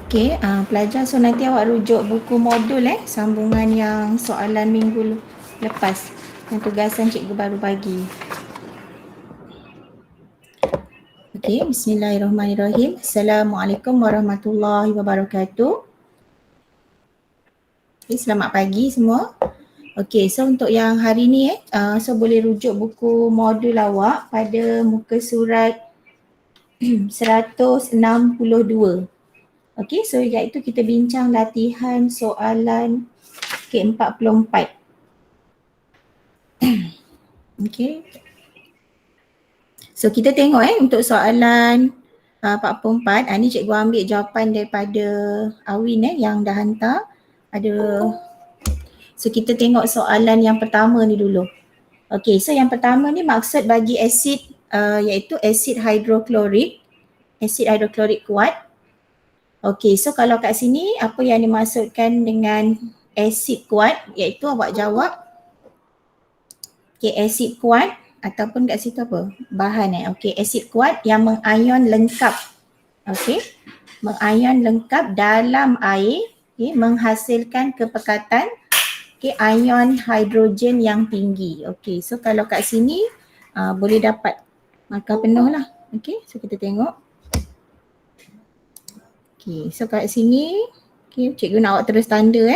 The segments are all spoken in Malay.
Okey, pelajar, so nanti awak rujuk buku modul sambungan yang soalan minggu lepas yang tugasan cikgu baru bagi. Okey, bismillahirrahmanirrahim. Assalamualaikum warahmatullahi wabarakatuh. Okay, selamat pagi semua. Okey, so untuk yang hari ni so boleh rujuk buku modul awak pada muka surat 162. Okey, so iaitu kita bincang latihan soalan ke-44. Okey. So kita tengok untuk soalan 44, ni cikgu ambil jawapan daripada Awin yang dah hantar. So kita tengok soalan yang pertama ni dulu. Okey, so yang pertama ni maksud bagi asid iaitu asid hidroklorik. Asid hidroklorik kuat. Okey, so kalau kat sini apa yang dimaksudkan dengan asid kuat, iaitu awak jawab asid kuat ataupun kat situ apa? Bahan Okey, asid kuat yang mengion lengkap. Okey, mengion lengkap dalam air, menghasilkan kepekatan ion hidrogen yang tinggi. Okey, so kalau kat sini boleh dapat markah penuh lah. Okey, so kita tengok. Okey, so kat sini cikgu nak awak terus tanda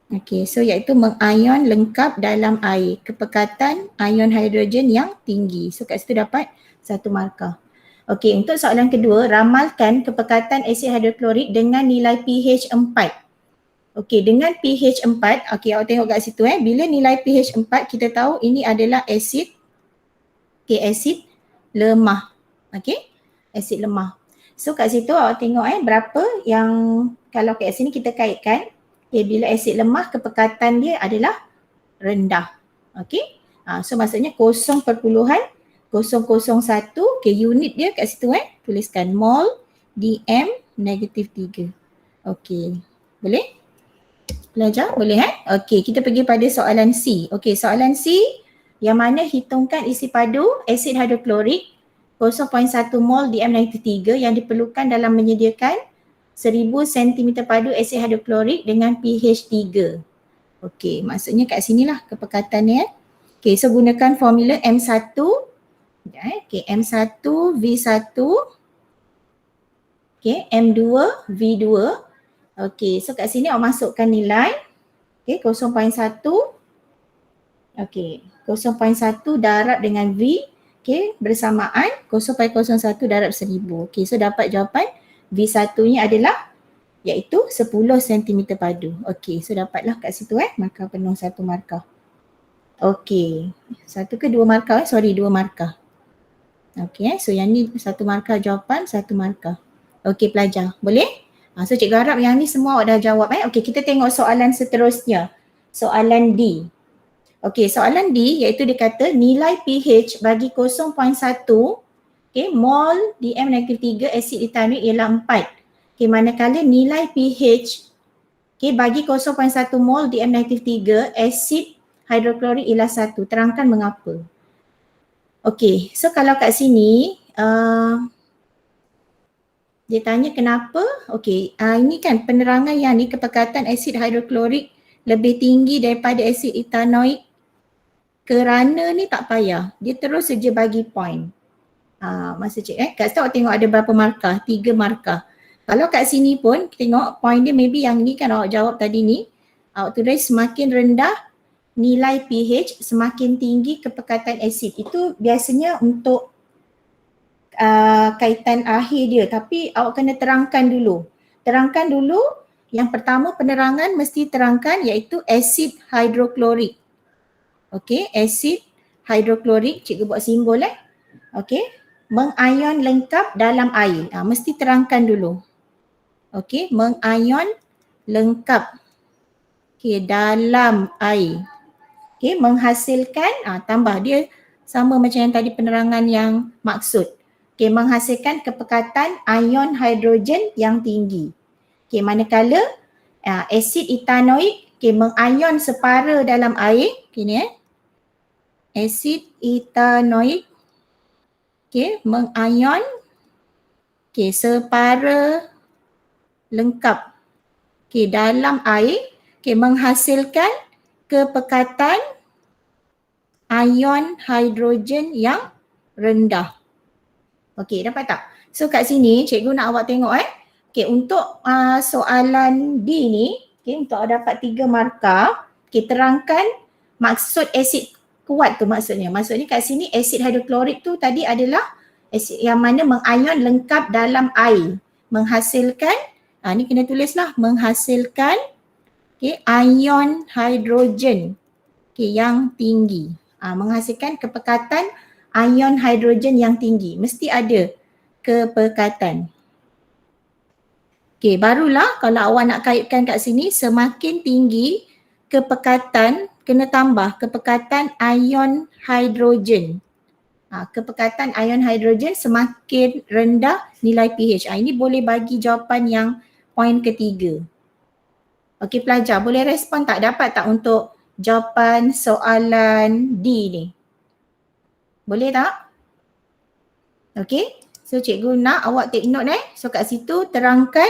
Okey, so iaitu mengion lengkap dalam air, kepekatan ion hidrogen yang tinggi. So kat situ dapat 1 markah. Okey, untuk soalan kedua, ramalkan kepekatan asid hidroklorik dengan nilai pH 4. Okey, dengan pH 4, okey awak tengok kat situ bila nilai pH 4 kita tahu ini adalah asid asid lemah. Okey, asid lemah. So kat situ awak tengok berapa yang kalau kat sini kita kaitkan bila asid lemah kepekatan dia adalah rendah. Okey. So maksudnya 0.001 unit dia kat situ tuliskan mol dm negatif 3. Okey. Boleh? Pelajar boleh Okey, kita pergi pada soalan C. Okey, soalan C yang mana hitungkan isi padu asid hidroklorik 0.1 mol dm negatif 3 yang diperlukan dalam menyediakan 1000 cm padu asid hidroklorik dengan pH 3. Okey, maksudnya kat sinilah kepekatannya. Okey, so gunakan formula M1. Okey, M1 V1. Okey, M2 V2. Okey, so kat sini awak masukkan nilai. Okey, 0.1. Okey, 0.1 darab dengan V. Okey, bersamaan 0.01 darab 1000. Okey, so dapat jawapan V1-nya adalah iaitu 10 cm padu. Okey, so dapatlah kat situ markah penuh 1 markah. Okey, 1 ke 2 markah? Sorry, 2 markah. Okey, so yang ni 1 markah jawapan, 1 markah. Okey pelajar, boleh? So cikgu harap yang ni semua awak dah jawab Okey, kita tengok soalan seterusnya. Soalan D. Okey, soalan D iaitu dia kata nilai pH bagi 0.1 mol dm negatif 3 asid etanoik ialah 4. Okey, manakala nilai pH bagi 0.1 mol dm negatif 3 asid hidroklorik ialah 1. Terangkan mengapa. Okey, so kalau kat sini dia tanya kenapa. Okey, ini kan penerangan yang ni kepekatan asid hidroklorik lebih tinggi daripada asid etanoik. Kerana ni tak payah, dia terus saja bagi point. Masa kat situ awak tengok ada berapa markah, 3 markah. Kalau kat sini pun tengok point dia maybe yang ni kan awak jawab tadi ni. Awak tulis semakin rendah nilai pH, semakin tinggi kepekatan asid. Itu biasanya untuk kaitan akhir dia, tapi awak kena terangkan dulu. Terangkan dulu, yang pertama penerangan mesti terangkan iaitu asid hidroklorik. Okey, asid hidroklorik, cikgu buat simbol Okey, mengion lengkap dalam air. Mesti terangkan dulu. Okey, mengion lengkap dalam air. Okey, menghasilkan tambah dia sama macam yang tadi penerangan yang maksud. Okey, menghasilkan kepekatan ion hidrogen yang tinggi. Okey, manakala asid etanoik mengion separa dalam air. Okey ni asid etanoik mengion Okay, separa lengkap dalam air menghasilkan kepekatan ion hidrogen yang rendah. Okey, dapat tak? So kat sini cikgu nak awak tengok untuk soalan D ni, untuk dapat 3 markah, terangkan maksud asid kuat tu maksudnya. Maksudnya kat sini asid hidroklorik tu tadi adalah asid yang mana mengion lengkap dalam air, menghasilkan ni kena tulislah, menghasilkan ion hidrogen yang tinggi. Menghasilkan kepekatan ion hidrogen yang tinggi. Mesti ada kepekatan. Barulah kalau awak nak kaitkan kat sini, semakin tinggi kepekatan, kena tambah kepekatan ion hidrogen. Kepekatan ion hidrogen semakin rendah nilai pH. Ini boleh bagi jawapan yang poin ketiga. Okey pelajar, boleh respon tak? Dapat tak untuk jawapan soalan D ni? Boleh tak? Okey, so cikgu nak awak take note So kat situ terangkan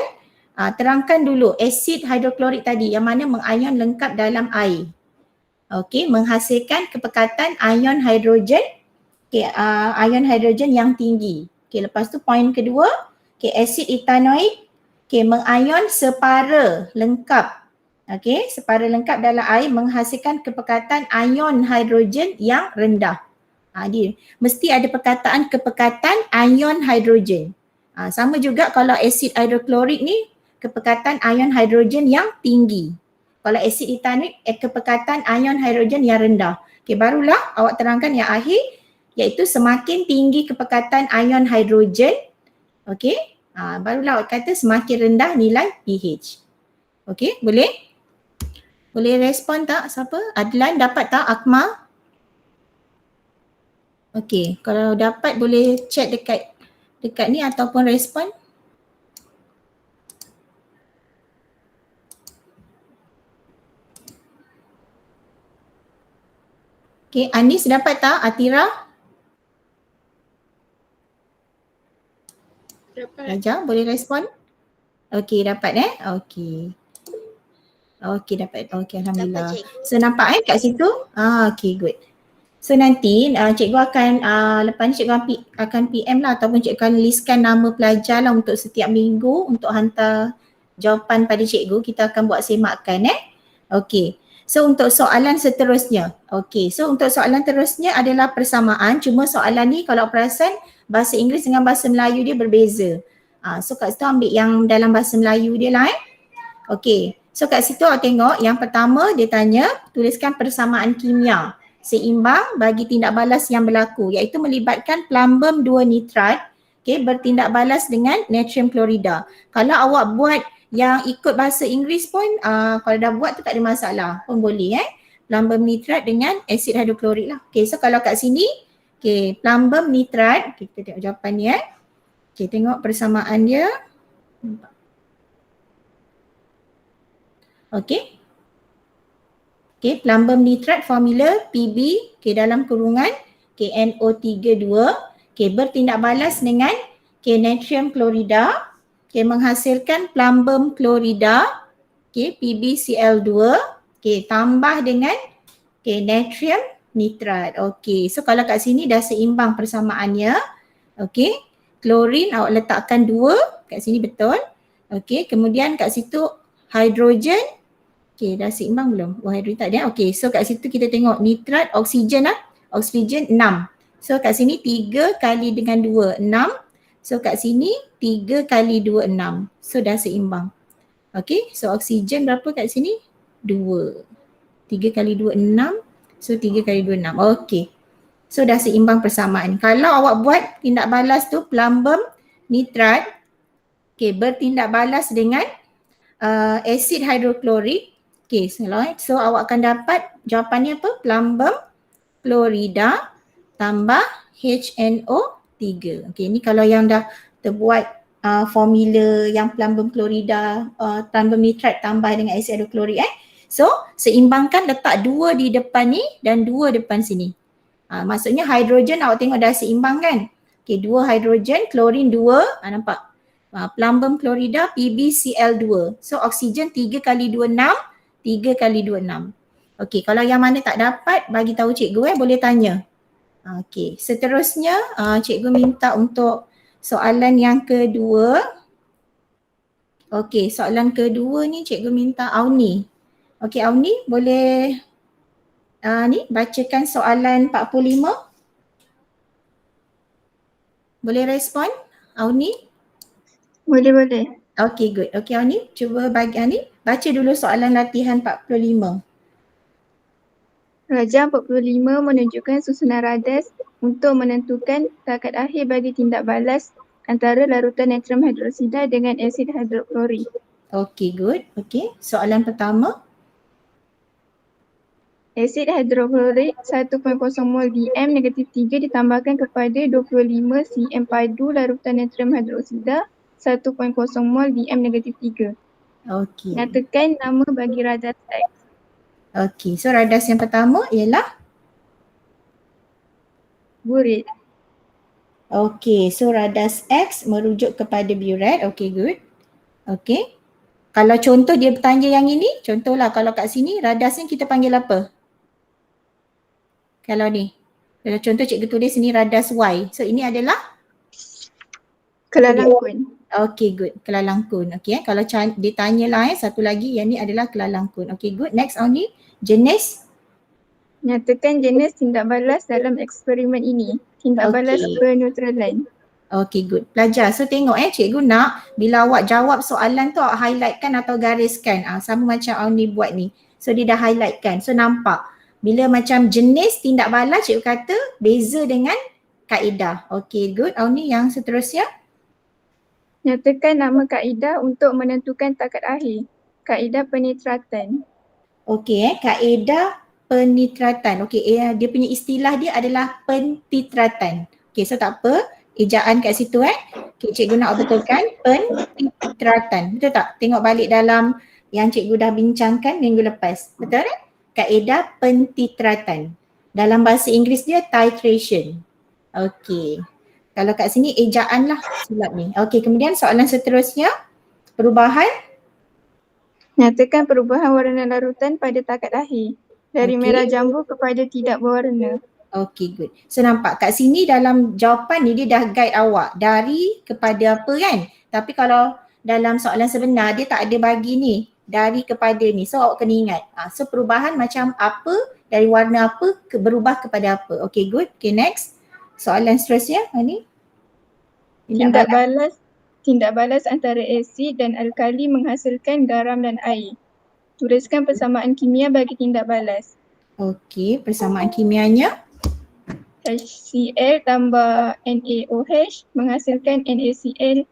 dulu asid hidroklorik tadi yang mana mengion lengkap dalam air. Okey, menghasilkan kepekatan ion hidrogen, ion hidrogen yang tinggi. Lepas tu poin kedua, asid etanoik mengion separa lengkap. Separa lengkap dalam air menghasilkan kepekatan ion hidrogen yang rendah. Dia mesti ada perkataan kepekatan ion hidrogen. Sama juga kalau asid hidroklorik ni kepekatan ion hidrogen yang tinggi. Kalau asid etanoik kepekatan ion hidrogen yang rendah. Barulah awak terangkan yang akhir iaitu semakin tinggi kepekatan ion hidrogen, barulah awak kata semakin rendah nilai pH. Boleh? Boleh respon tak siapa? Adlan dapat tak? Akmal? Kalau dapat boleh chat dekat ni ataupun respon. Anis dapat tak? Atira? Dapat. Raja boleh respon? Dapat dapat. Alhamdulillah. Dapat, cikgu. So nampak kat situ? Good. So nanti cikgu akan lepas ni cikgu akan PM lah ataupun cikgu akan listkan nama pelajar lah untuk setiap minggu untuk hantar jawapan pada cikgu. Kita akan buat semakan So untuk soalan seterusnya. So untuk soalan terusnya adalah persamaan. Cuma soalan ni kalau perasan bahasa Inggeris dengan bahasa Melayu dia berbeza. So kat situ ambil yang dalam bahasa Melayu dia lah So kat situ awak tengok yang pertama dia tanya tuliskan persamaan kimia seimbang bagi tindak balas yang berlaku iaitu melibatkan plumbum 2 nitrat bertindak balas dengan natrium klorida. Kalau awak buat yang ikut bahasa Inggeris pun kalau dah buat tu tak ada masalah pun boleh plumbum nitrat dengan asid hidroklorik lah. So kalau kat sini plumbum nitrat, kita tengok jawapan ni tengok persamaan dia. Plumbum nitrat formula Pb dalam kurungan NO32 bertindak balas dengan natrium klorida menghasilkan plumbum klorida PbCl2 tambah dengan natrium nitrat. So kalau kat sini dah seimbang persamaannya. Klorin awak letakkan 2 kat sini betul. Kemudian kat situ hidrogen dah seimbang belum? Hidrogen tak ada. So kat situ kita tengok nitrat, oksigen oksigen 6. So kat sini 3 kali dengan 2, 6. So kat sini 3 kali 2, 6. So dah seimbang. So oksigen berapa kat sini? 2. 3 kali 2, 6. So 3 kali 2, 6. So dah seimbang persamaan. Kalau awak buat tindak balas tu plumbum nitrat bertindak balas dengan asid hidroklorik. So awak akan dapat jawapannya apa? Plumbum klorida tambah HNO3. Ni kalau yang dah terbuat formula yang plumbum klorida, plumbum nitrat tambah dengan asid hidroklorik So seimbangkan, letak 2 di depan ni dan 2 depan sini. Maksudnya hidrogen awak tengok dah seimbang kan? 2 hidrogen, klorin 2, nampak? Plumbum klorida PbCl2. So oksigen 3 kali 26, 3 kali 26. Okey, kalau yang mana tak dapat bagi tahu cikgu boleh tanya. Okey, seterusnya cikgu minta untuk soalan yang kedua. Okey, soalan kedua ni cikgu minta Auni. Okey Auni, boleh ni bacakan soalan 45. Boleh respon Auni? Boleh. Okey, good. Okey Auni, cuba bagi ni baca dulu soalan latihan 45. Rajah 45 menunjukkan susunan radas untuk menentukan takat akhir bagi tindak balas antara larutan natrium hidroksida dengan asid hidroklorik. Okey, good. Okey, soalan pertama. Asid hidroklorik 1.0 mol Dm negatif 3 ditambahkan kepada 25 cm padu larutan natrium hidroksida 1.0 mol Dm negatif 3. Okey. Nyatakan nama bagi radas X. Okey, so radas yang pertama ialah? Burit. Okey, so radas X merujuk kepada buret. Okey, good. Okey. Kalau contoh dia bertanya yang ini, contohlah kalau kat sini radasnya kita panggil apa? Kalau ni. Kalau contoh cikgu tulis sini radas Y. So ini adalah? Kelalangkun. Okey, good. Kelalangkun. Okey, kalau dia tanya lah satu lagi yang ni adalah kelalangkun. Okey, good. Next Auni, jenis? Nyatakan jenis tindak balas dalam eksperimen ini. Tindak balas peneutralan. Okay, good. Pelajar, so tengok cikgu nak bila awak jawab soalan tu awak highlightkan atau gariskan. Sama macam Auni buat ni. So dia dah highlightkan. So nampak bila macam jenis tindak balas cikgu kata beza dengan kaedah. Okay, good. Auni yang seterusnya. Nyatakan nama kaedah untuk menentukan takat akhir. Kaedah penitratan. Okay, kaedah penitratan. Okay, dia punya istilah dia adalah pentitratan. Okay, so tak apa. Ejaan kat situ Okay, cikgu nak betulkan pentitratan. Betul tak? Tengok balik dalam yang cikgu dah bincangkan minggu lepas. Betul tak? Kaedah pentitratan. Dalam bahasa Inggeris dia titration. Okay. Kalau kat sini ejaan lah silap ni. Okay, kemudian soalan seterusnya. Perubahan. Nyatakan perubahan warna larutan pada takat akhir. Dari merah jambu kepada tidak berwarna. Okay, good. So nampak kat sini dalam jawapan ni dia dah guide awak dari kepada apa kan. Tapi kalau dalam soalan sebenar dia tak ada bagi ni dari kepada ni. So awak kena ingat. So perubahan macam apa, dari warna apa berubah kepada apa. Okay, good. Okay, next. Soalan seterusnya ni. Tindak balas antara asid dan alkali menghasilkan garam dan air. Tuliskan persamaan kimia bagi tindak balas. Okay, persamaan kimianya. HCl tambah NaOH menghasilkan NaCl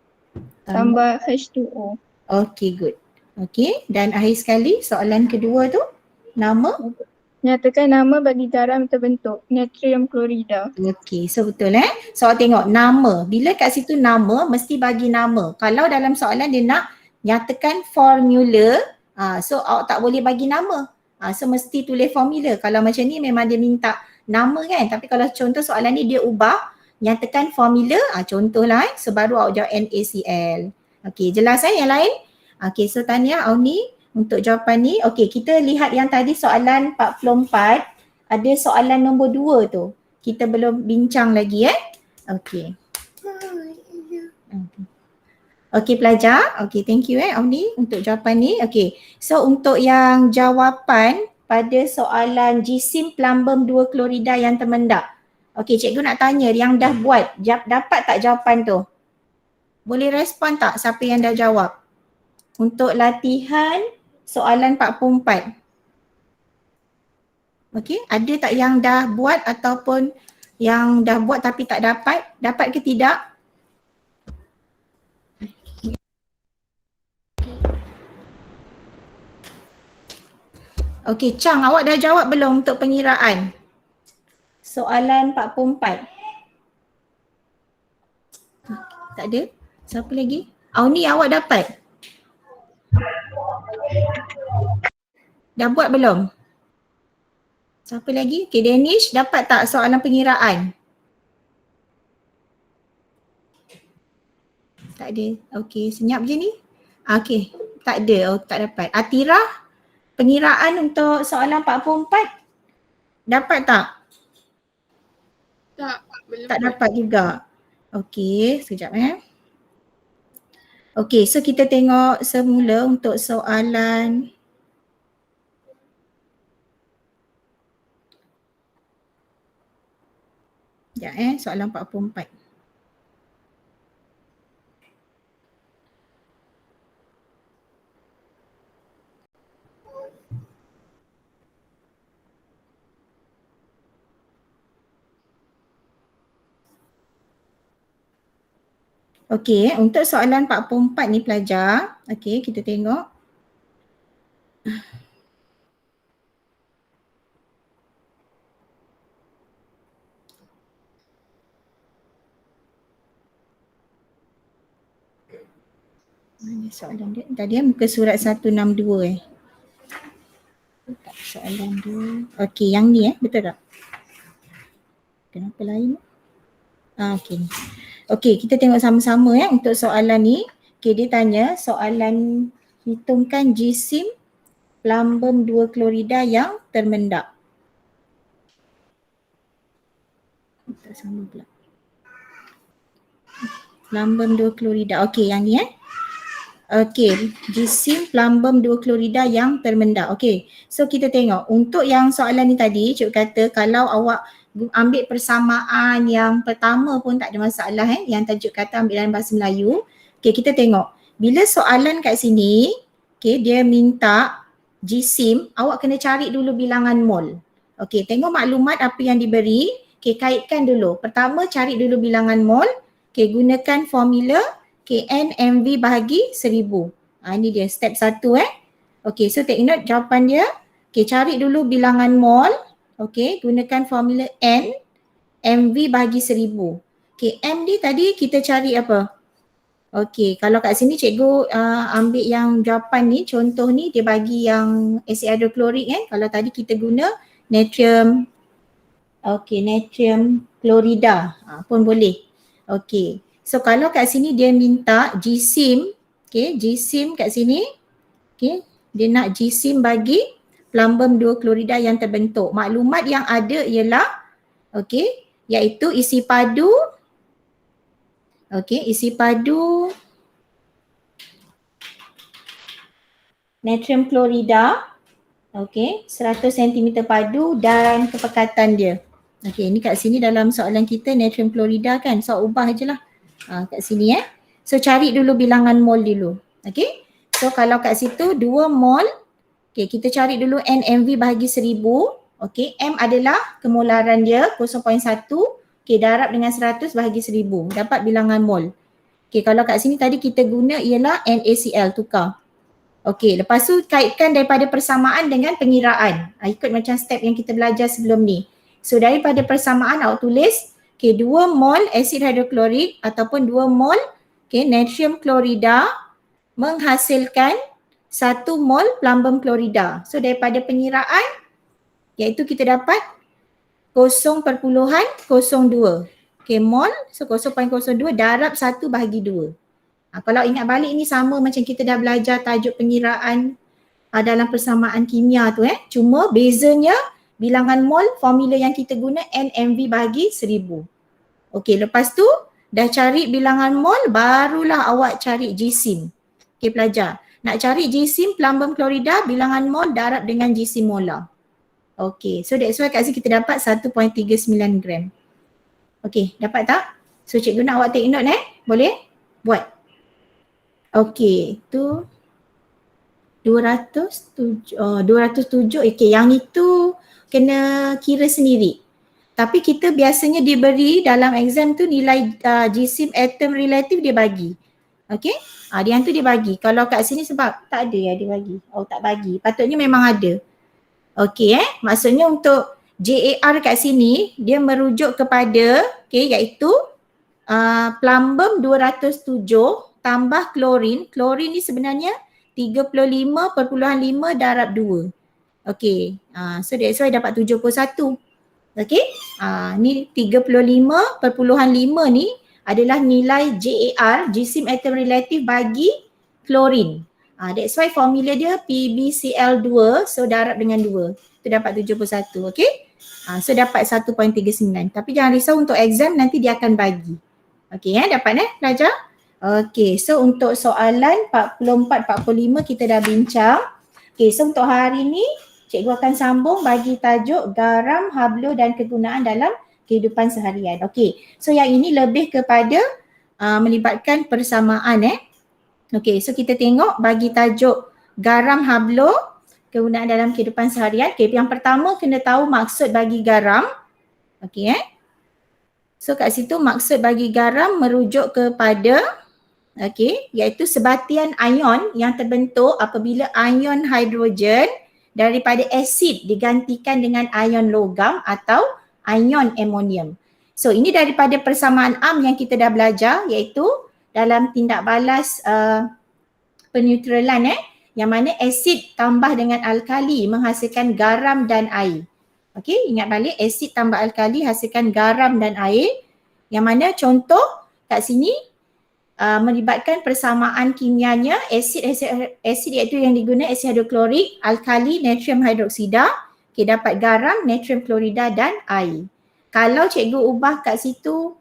tambah H2O. Okay, good. Okay, dan akhir sekali soalan kedua tu, nama? Nyatakan nama bagi garam terbentuk, natrium klorida. Okay, so betul So awak tengok nama, bila kat situ nama mesti bagi nama. Kalau dalam soalan dia nak nyatakan formula, so awak tak boleh bagi nama. So mesti tulis formula. Kalau macam ni memang dia minta nama kan. Tapi kalau contoh soalan ni dia ubah, nyatakan formula, contohlah so baru awak jawab NaCl. Okay, jelas yang lain? Okay, so tahniah Auni untuk jawapan ni. Okay, kita lihat yang tadi soalan 44. Ada soalan nombor 2 tu. Kita belum bincang lagi Okay. Okay pelajar. Okay, thank you Auni untuk jawapan ni. Okay, so untuk yang jawapan pada soalan jisim plumbum 2 klorida yang termendak. Okay, cikgu nak tanya yang dah buat, dapat tak jawapan tu? Boleh respon tak siapa yang dah jawab? Untuk latihan soalan 44. Okay, ada tak yang dah buat ataupun yang dah buat tapi tak dapat? Dapat ke tidak? Okay, Chang, awak dah jawab belum untuk pengiraan? Soalan 44. Tak ada? Siapa lagi? Auni, awak dapat? Dah buat belum? Siapa lagi? Okay, Danish, dapat tak soalan pengiraan? Tak ada. Okey, senyap je ni. Okey, tak ada. Oh, tak dapat. Atira, pengiraan untuk soalan 44 dapat tak? Tak, belum Tak pun. dapat juga. Okey, sekejap Okey, so kita tengok semula untuk soalan soalan 44. Okey, untuk soalan 44 ni pelajar, okey kita tengok. Mana soalan dia? Tadi muka surat 162 Tak, soalan dia. Okey, yang ni betul tak? Kenapa lain? Okey. Okey, kita tengok sama-sama untuk soalan ni. Okey, dia tanya soalan hitungkan jisim plumbum 2 klorida yang termendak. Tak sama pula. Plumbum 2 klorida. Okey, yang ni Okey, jisim plumbum 2 klorida yang termendak. Okey, so kita tengok untuk yang soalan ni tadi, Cik kata kalau awak ambil persamaan yang pertama pun tak ada masalah yang tajuk kata ambil dalam bahasa Melayu. Okey, kita tengok. Bila soalan kat sini, okey, dia minta jisim, awak kena cari dulu bilangan mol. Okey, tengok maklumat apa yang diberi. Okey, kaitkan dulu. Pertama cari dulu bilangan mol. Okey, gunakan formula N MV bahagi 1000. Ini dia step 1 Okey, so take note jawapan dia. Okey, cari dulu bilangan mol. Okey, gunakan formula N MV bahagi 1000. Okey, M ni tadi kita cari apa? Okey, kalau kat sini cikgu ambil yang jawapan ni, contoh ni dia bagi yang asid hidroklorik Kalau tadi kita guna natrium. Okey, natrium klorida pun boleh. Okey. So kalau kat sini dia minta jisim, jisim kat sini, dia nak jisim bagi plumbum 2 klorida yang terbentuk. Maklumat yang ada ialah, iaitu isi padu, isi padu natrium klorida, 100 cm padu dan kepekatan dia. Ini kat sini dalam soalan kita natrium klorida kan, so ubah je lah. Kat sini So cari dulu bilangan mol dulu. So kalau kat situ 2 mol, kita cari dulu NMV bahagi 1000. M adalah kemolaran dia 0.1. Darab dengan 100 bahagi 1000. Dapat bilangan mol. Kalau kat sini tadi kita guna ialah NaCl, tukar. Lepas tu kaitkan daripada persamaan dengan pengiraan. Ikut macam step yang kita belajar sebelum ni. So daripada persamaan awak tulis 2 mol asid hidroklorik ataupun 2 mol natrium klorida menghasilkan 1 mol plumbum klorida. So daripada pengiraan iaitu kita dapat 0.02. Mol, so 0.02 darab 1 bahagi 2. Kalau ingat balik ni sama macam kita dah belajar tajuk pengiraan dalam persamaan kimia tu Cuma bezanya bilangan mol formula yang kita guna NMV bahagi 1000. Lepas tu dah cari bilangan mol barulah awak cari jisim. Pelajar. Nak cari jisim plumbum klorida bilangan mol darab dengan jisim molar. So that's why kat sini kita dapat 1.39 gram. Dapat tak? So cikgu nak awak take note boleh? Buat. Tu 207. Yang itu kena kira sendiri. Tapi kita biasanya diberi dalam exam tu nilai jisim atom relatif dia bagi. Dia tu dia bagi. Kalau kat sini sebab tak ada dia bagi. Tak bagi. Patutnya memang ada. Maksudnya untuk JAR kat sini dia merujuk kepada iaitu plumbum 207 tambah klorin. Klorin ni sebenarnya 35.5 darab 2. So that's why dapat 71. Ni 35.5 ni adalah nilai JAR, jisim atom relatif bagi klorin. That's why formula dia PbCl2, so darab dengan 2. Itu dapat 71, okay? So dapat 1.39. Tapi jangan risau, untuk exam nanti dia akan bagi. Okay, dapat pelajar? Okay, so untuk soalan 44-45 kita dah bincang. Okay, so untuk hari ni cikgu akan sambung bagi tajuk garam, hablo dan kegunaan dalam kehidupan seharian. Okay, so yang ini lebih kepada melibatkan persamaan. Okay, so kita tengok bagi tajuk garam, hablo, kegunaan dalam kehidupan seharian. Okay, yang pertama kena tahu maksud bagi garam. Okay, so kat situ maksud bagi garam merujuk kepada iaitu sebatian ion yang terbentuk apabila ion hidrogen daripada asid digantikan dengan ion logam atau ion amonium. So ini daripada persamaan am yang kita dah belajar, iaitu dalam tindak balas peneutralan yang mana asid tambah dengan alkali menghasilkan garam dan air. Okey, ingat balik, asid tambah alkali hasilkan garam dan air, yang mana contoh kat sini melibatkan persamaan kimianya asid iaitu yang digunakan asid hidroklorik, alkali, natrium hidroksida, dapat garam, natrium klorida dan air. Kalau cikgu ubah kat situ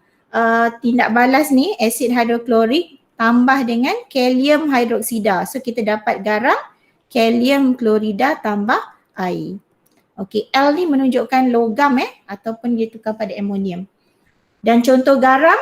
tindak balas ni, asid hidroklorik tambah dengan kalium hidroksida, so kita dapat garam, kalium klorida tambah air. Okey, L ni menunjukkan logam ataupun dia tukar pada amonium. Dan contoh garam,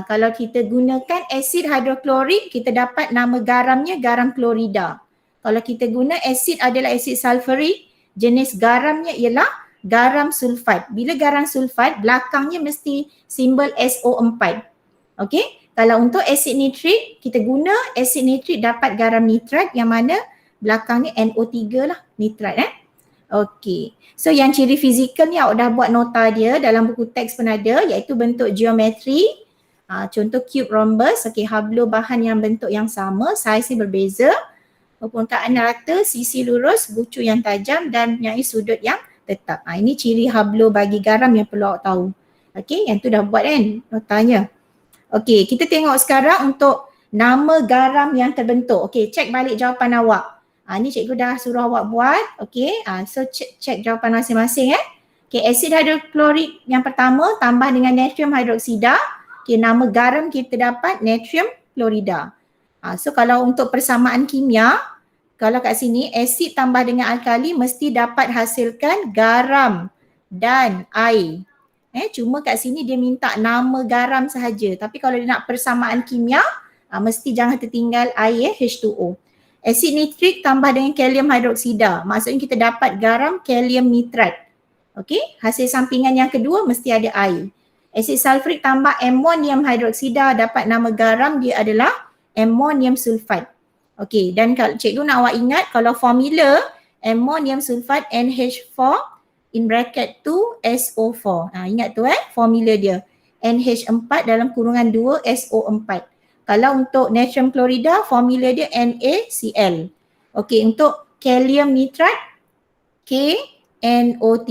kalau kita gunakan asid hidroklorik, kita dapat nama garamnya garam klorida. Kalau kita guna asid adalah asid sulfurik, jenis garamnya ialah garam sulfat. Bila garam sulfat, belakangnya mesti simbol SO4. Okey, kalau untuk asid nitrik, kita guna asid nitrik dapat garam nitrat yang mana belakangnya NO3 lah, nitrat. Okey, so yang ciri fizikal ni awak dah buat nota dia dalam buku teks pun ada, iaitu bentuk geometri. Contoh cube rhombus, hablo bahan yang bentuk yang sama, saiz ni berbeza, permukaan rata, sisi lurus, bucu yang tajam dan mempunyai sudut yang tetap. Ini ciri hablo bagi garam yang perlu awak tahu. Okey, yang tu dah buat notanya. Okey, kita tengok sekarang untuk nama garam yang terbentuk. Okey, cek balik jawapan awak. Ni cikgu dah suruh awak buat. Okey, so cek jawapan masing-masing. Okey, asid hidroklorik yang pertama tambah dengan natrium hidroksida. Okay, nama garam kita dapat natrium klorida. So kalau untuk persamaan kimia, kalau kat sini asid tambah dengan alkali mesti dapat hasilkan garam dan air. Cuma kat sini dia minta nama garam sahaja. Tapi kalau dia nak persamaan kimia, mesti jangan tertinggal air H2O. Asid nitrik tambah dengan kalium hidroksida. Maksudnya kita dapat garam kalium nitrat. Okey, hasil sampingan yang kedua mesti ada air. Asid sulfurik tambah amonium hidroksida, dapat nama garam dia adalah amonium sulfat. Okey, dan kalau cikgu nak awak ingat, kalau formula amonium sulfat NH4 in bracket 2 SO4. Ingat tu formula dia. NH4 dalam kurungan 2 SO4. Kalau untuk natrium klorida, formula dia NaCl. Okey, untuk kalium nitrat KNO3.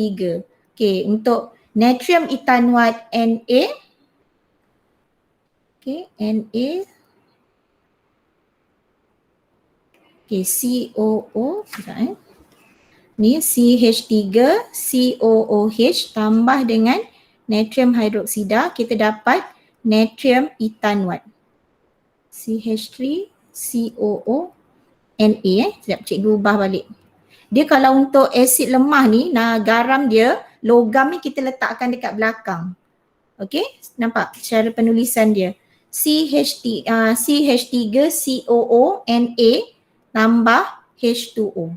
Okey, untuk natrium ethanoate Na. Okay, Na. Okay, COO. Ni CH3 COOH tambah dengan natrium hidroksida, kita dapat natrium ethanoate. CH3 COO Na. Sekejap cikgu ubah balik. Dia kalau untuk asid lemah ni, garam dia, logam ni kita letakkan dekat belakang. Okey, nampak cara penulisan dia. CH3 COO Na tambah H2O.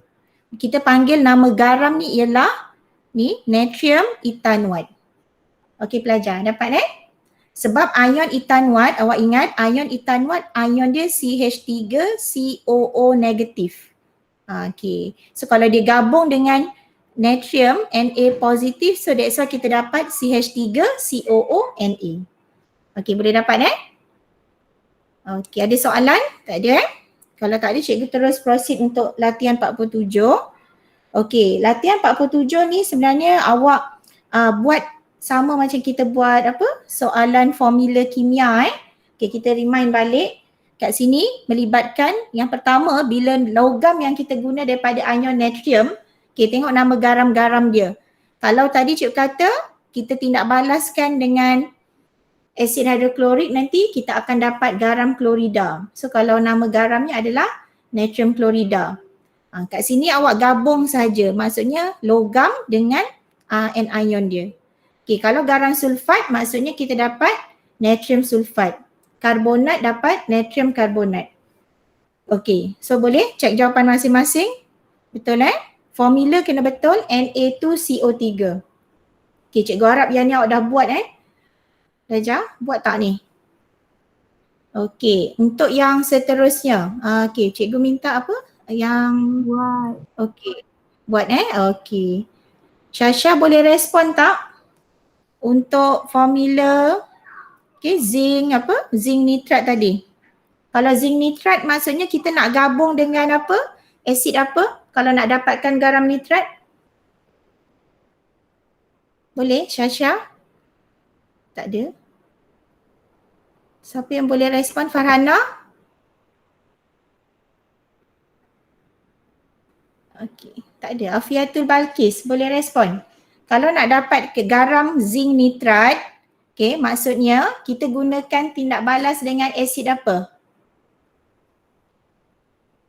Kita panggil nama garam ni ialah natrium ethanoate. Okey pelajar, dapat Sebab ion ethanoate, awak ingat ion ethanoate, ion dia CH3 COO negatif. Okey, so kalau dia gabung dengan natrium Na positif, so that's why kita dapat CH3 COO Na. Okey, boleh dapat Okey, ada soalan? Tak ada Kalau tak ada, cikgu terus proceed untuk latihan 47. Okey, latihan 47 ni sebenarnya awak buat sama macam kita buat soalan formula kimia Okay, kita remind balik. Kat sini melibatkan yang pertama bila logam yang kita guna daripada ion natrium, okay, tengok nama garam-garam dia. Kalau tadi cikgu kata kita tindak balaskan dengan asid hidroklorik, nanti kita akan dapat garam klorida. So kalau nama garamnya adalah natrium klorida. Kat sini awak gabung saja, maksudnya logam dengan anion dia. Okay, kalau garam sulfat maksudnya kita dapat natrium sulfat. Karbonat dapat natrium karbonat. Okay, so boleh cek jawapan masing-masing. Betul Formula kena betul, Na2CO3. Okay, cikgu harap yang ni awak dah buat Raja, buat tak ni? Okey, untuk yang seterusnya. Okey, cikgu minta apa? Yang Buat. okey. Buat Okey. Syasha boleh respon tak? Untuk formula zinc Zinc nitrat tadi. Kalau zinc nitrat maksudnya kita nak gabung dengan asid kalau nak dapatkan garam nitrat? Boleh Syasha? Tak ada. Siapa yang boleh respon? Farhana? Okey, tak ada. Afiatul Balkis boleh respon. Kalau nak dapat garam zinc nitrat, okey, maksudnya kita gunakan tindak balas dengan asid apa?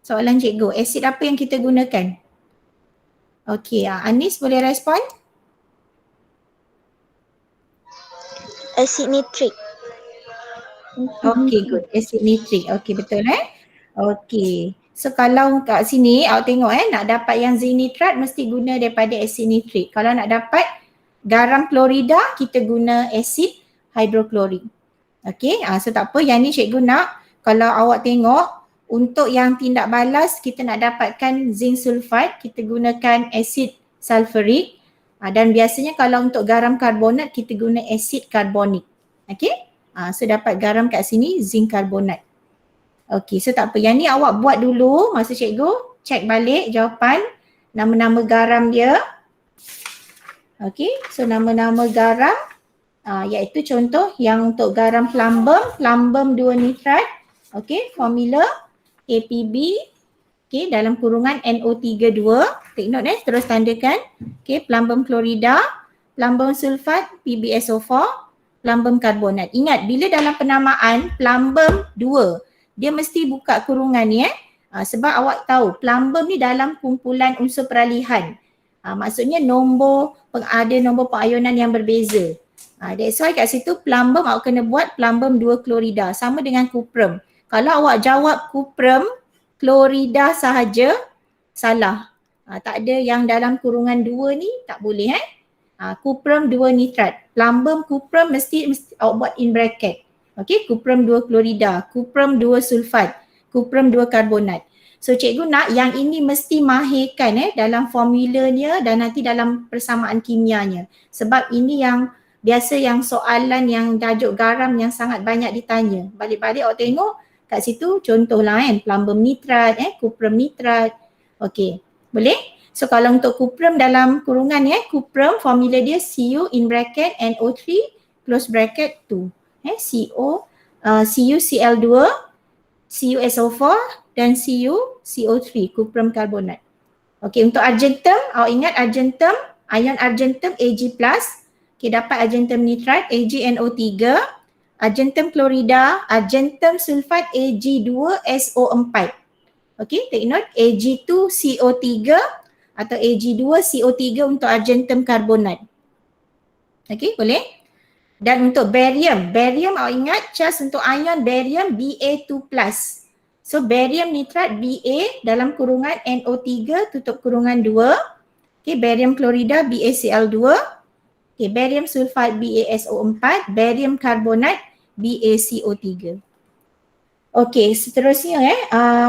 Soalan cikgu, asid apa yang kita gunakan? Okey, Anis boleh respon? Asid nitrik. Okay, good. Asid nitrik. Okay, betul Okay. So kalau kat sini awak tengok nak dapat yang zinc nitrat mesti guna daripada asid nitrik. Kalau nak dapat garam klorida kita guna asid hidroklorik. Okay, so tak apa. Yang ni cikgu nak kalau awak tengok untuk yang tindak balas kita nak dapatkan zinc sulfat kita gunakan asid sulfurik. Dan biasanya kalau untuk garam karbonat kita guna asid karbonik. Okay. So dapat garam kat sini zinc karbonat. Okey, so tak apa. Yang ni awak buat dulu masa cikgu check balik jawapan nama-nama garam dia. Okey, so nama-nama garam iaitu contoh yang untuk garam plumbum 2 nitrat. Okey, formula APB dalam kurungan NO32. Take note terus tandakan. Okey, plumbum klorida, plumbum sulfat PbSO4. Plumbum karbonat. Ingat bila dalam penamaan plumbum 2 dia mesti buka kurungan ni sebab awak tahu plumbum ni dalam kumpulan unsur peralihan. Maksudnya ada nombor pengayonan yang berbeza. That's why kat situ plumbum awak kena buat plumbum 2 klorida sama dengan kuprum. Kalau awak jawab kuprum klorida sahaja salah. Tak ada yang dalam kurungan 2 ni tak boleh kuprum 2 nitrat. Plumbum kuprum mesti awak buat in bracket. Okey, kuprum 2 klorida, kuprum 2 sulfat, kuprum 2 karbonat. So cikgu nak yang ini mesti mahirkan dalam formulanya dan nanti dalam persamaan kimianya. Sebab ini yang biasa yang soalan yang tajuk garam yang sangat banyak ditanya. Balik-balik awak tengok kat situ contohlah plumbum nitrat, kuprum nitrat. Okey, boleh? So kalau untuk kuprum dalam kurungan kuprum formula dia Cu in bracket NO3 close bracket 2. CuCl2, CuSO4 dan CuCO3 kuprum karbonat. Okey, untuk argentum awak ingat argentum, ion argentum Ag+, dapat argentum nitrat AgNO3, argentum klorida, argentum sulfat Ag2SO4. Okey, take note Ag2CO3 atau Ag2CO3 untuk argentum karbonat. Okey, boleh? Dan untuk barium awak ingat cas untuk ion barium Ba2+. So barium nitrat Ba dalam kurungan NO3 tutup kurungan 2. Okey, barium klorida BaCl2. Okey, barium sulfat BaSO4, barium karbonat BaCO3. Okey, seterusnya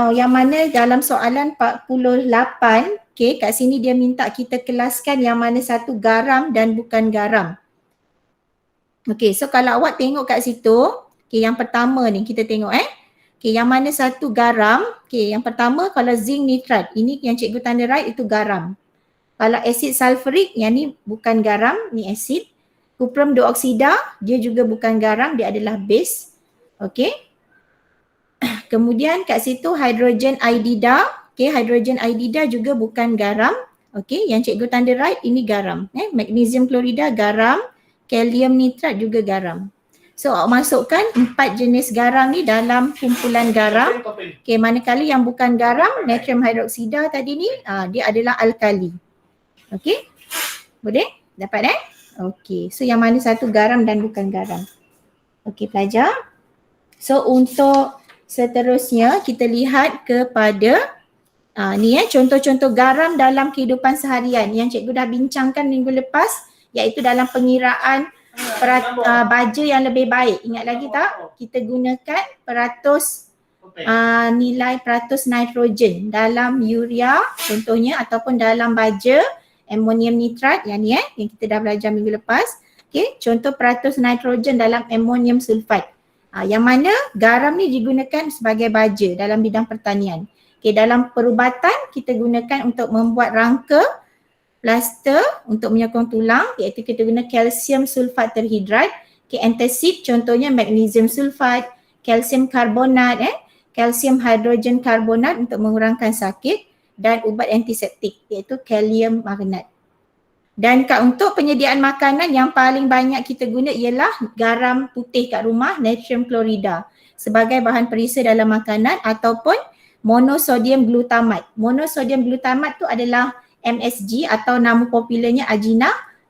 yang mana dalam soalan 48. Okay, kat sini dia minta kita kelaskan yang mana satu garam dan bukan garam. Okay, so kalau awak tengok kat situ, yang pertama ni kita tengok yang mana satu garam. Yang pertama kalau zinc nitrat, ini yang cikgu tanda right itu garam. Kalau asid sulfurik, yang ni bukan garam, ni asid. Kuprum dioksida, dia juga bukan garam, dia adalah base. Okey. Kemudian kat situ hidrogen iodida, okey, hidrogen iodida juga bukan garam. Okey, yang cikgu tanda right ini garam. Magnesium klorida garam, kalium nitrat juga garam. So masukkan 4 jenis garam ni dalam kumpulan garam. Okey, manakala yang bukan garam, natrium hidroksida tadi ni, dia adalah alkali. Okey, boleh? Dapat Okey, so yang mana satu garam dan bukan garam. Okey pelajar. So untuk seterusnya kita lihat kepada ni contoh-contoh garam dalam kehidupan seharian yang cikgu dah bincangkan minggu lepas, iaitu dalam pengiraan baja yang lebih baik. Ingat lagi tak? Kita gunakan nilai peratus nitrogen dalam urea contohnya, ataupun dalam baja amonium nitrat yang ni yang kita dah belajar minggu lepas. Okey, contoh peratus nitrogen dalam amonium sulfat. Yang mana garam ni digunakan sebagai baja dalam bidang pertanian. Okay, dalam perubatan kita gunakan untuk membuat rangka plaster untuk menyokong tulang, iaitu kita guna kalsium sulfat terhidrat. Okay, antasid contohnya magnesium sulfat, kalsium karbonat, kalsium hidrogen karbonat untuk mengurangkan sakit, dan ubat antiseptik iaitu kalium magnat. Dan untuk penyediaan makanan yang paling banyak kita guna ialah garam putih kat rumah, natrium klorida sebagai bahan perisa dalam makanan, ataupun monosodium glutamat. Monosodium glutamat tu adalah MSG atau nama popularnya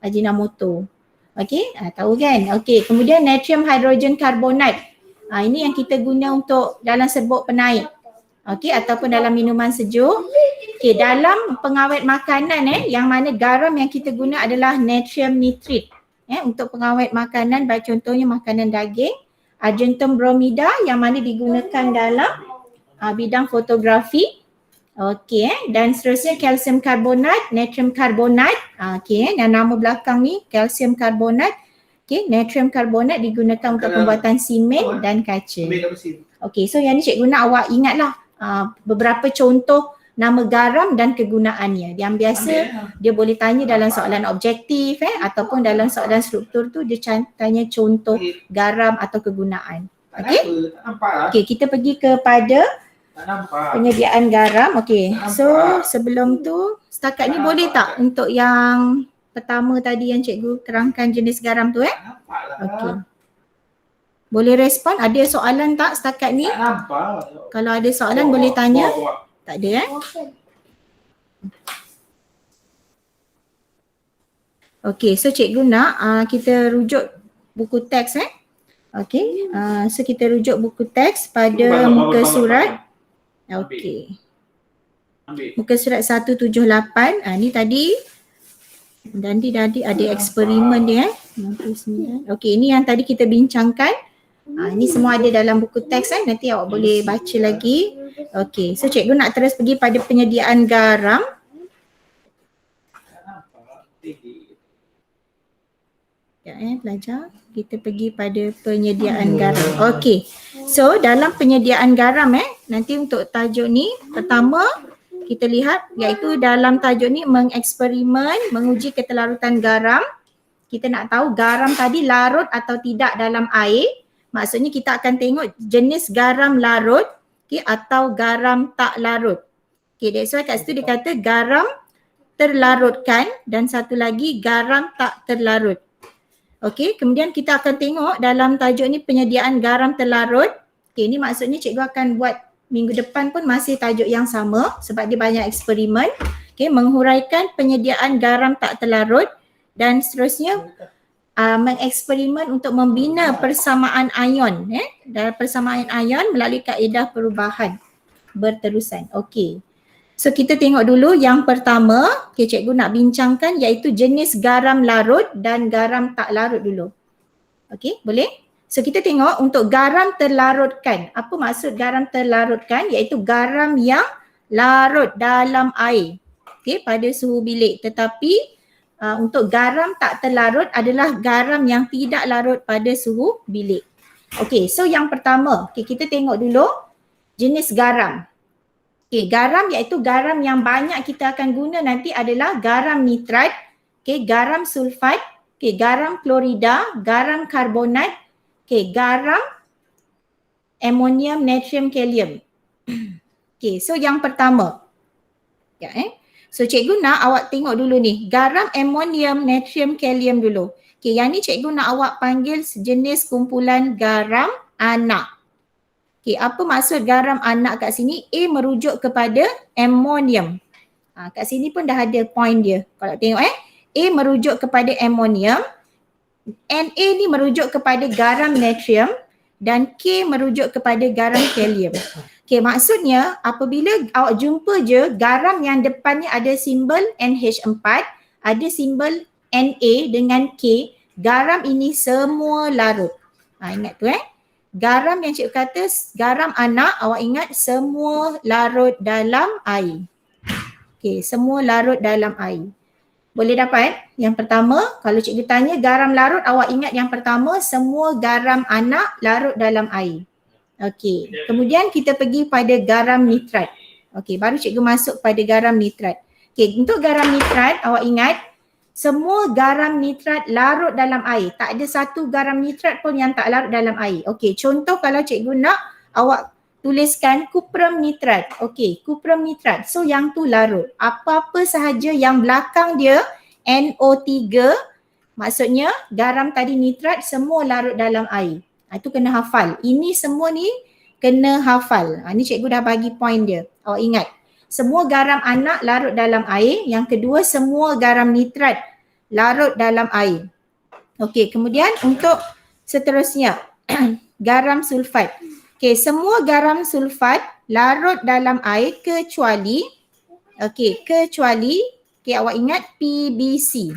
Ajinomoto. Okey, tahu kan? Okey, kemudian natrium hidrogen karbonat. Ini yang kita guna untuk dalam serbuk penaik. Okey, ataupun dalam minuman sejuk. Okey, dalam pengawet makanan yang mana garam yang kita guna adalah natrium nitrit. Untuk pengawet makanan, baik contohnya makanan daging, argentum bromida yang mana digunakan dalam bidang fotografi. Okey, dan seterusnya kalsium karbonat, natrium karbonat. Okey, dan nama belakang ni kalsium karbonat. Okey, natrium karbonat digunakan untuk pembuatan simen dan kaca. Okey, so yang ni cikgu nak awak ingatlah beberapa contoh nama garam dan kegunaannya. Yang biasa dia boleh tanya dalam soalan objektif ataupun dalam soalan struktur tu dia tanya contoh garam atau kegunaan. Okey? Okey, kita pergi kepada penyediaan garam. Okey, so sebelum tu setakat ni boleh tak untuk yang pertama tadi yang cikgu terangkan jenis garam tu Okey. Boleh respon? Ada soalan tak setakat ni? Kalau ada soalan boleh tanya. Tak ada Okey, so cikgu nak kita rujuk buku teks Okey, so kita rujuk buku teks pada muka surat. Okey. Muka surat 178. Ni tadi ada eksperimen dia 69. Okey, ini yang tadi kita bincangkan. Ini semua ada dalam buku teks nanti awak boleh baca lagi. Okey, so cikgu nak terus pergi pada penyediaan garam. Ya pelajar, kita pergi pada penyediaan garam. Okey, so dalam penyediaan garam nanti untuk tajuk ni pertama kita lihat iaitu dalam tajuk ni mengeksperimen menguji ketelarutan garam. Kita nak tahu garam tadi larut atau tidak dalam air. Maksudnya kita akan tengok jenis garam larut atau garam tak larut. Okay, that's why kat situ dia kata garam terlarutkan dan satu lagi garam tak terlarut. Okay, kemudian kita akan tengok dalam tajuk ni penyediaan garam terlarut. Okay, ni maksudnya cikgu akan buat minggu depan pun masih tajuk yang sama sebab dia banyak eksperimen. Okay, menghuraikan penyediaan garam tak terlarut dan seterusnya mengeksperimen untuk membina persamaan ion dan persamaan ion melalui kaedah perubahan berterusan. Okey. So kita tengok dulu yang pertama, cikgu nak bincangkan iaitu jenis garam larut dan garam tak larut dulu. Okey, boleh? So kita tengok untuk garam terlarutkan. Apa maksud garam terlarutkan? Iaitu garam yang larut dalam air. Okey, pada suhu bilik. Tetapi untuk garam tak terlarut adalah garam yang tidak larut pada suhu bilik. Okey, so yang pertama, kita tengok dulu jenis garam. Okey, garam iaitu garam yang banyak kita akan guna nanti adalah garam nitrat, garam sulfat, Okay, garam klorida, garam karbonat, okay, garam amonium, natrium, kalium. Okay, so yang pertama. Ya, So cikgu nak awak tengok dulu ni, garam amonium, natrium, kalium dulu. Okay, yang ni cikgu nak awak panggil sejenis kumpulan garam anak. Okay, apa maksud garam anak kat sini? A merujuk kepada ammonium. Kat sini pun dah ada point dia. Kalau tengok A merujuk kepada ammonium, Na ni merujuk kepada garam natrium dan K merujuk kepada garam kalium. Okay, maksudnya apabila awak jumpa je garam yang depannya ada simbol NH4, ada simbol Na dengan K, garam ini semua larut. Ingat tu garam yang cikgu kata garam anak, awak ingat semua larut dalam air. Okay, semua larut dalam air. Boleh dapat? Yang pertama, kalau cikgu tanya garam larut, awak ingat yang pertama semua garam anak larut dalam air. Okay, kemudian kita pergi pada garam nitrat. Okay, baru cikgu masuk pada garam nitrat. Okay, untuk garam nitrat, awak ingat semua garam nitrat larut dalam air. Tak ada satu garam nitrat pun yang tak larut dalam air. Okay, contoh kalau cikgu nak awak tuliskan kuprum nitrat. Okay, kuprum nitrat. So yang tu larut. Apa-apa sahaja yang belakang dia NO3, maksudnya garam tadi nitrat semua larut dalam air. Itu kena hafal. Ini semua ni kena hafal. Ni cikgu dah bagi point dia. Awak ingat. Semua garam anak larut dalam air. Yang kedua, semua garam nitrat larut dalam air. Okey, kemudian untuk seterusnya, garam sulfat. Okey, semua garam sulfat larut dalam air kecuali, awak ingat PBC.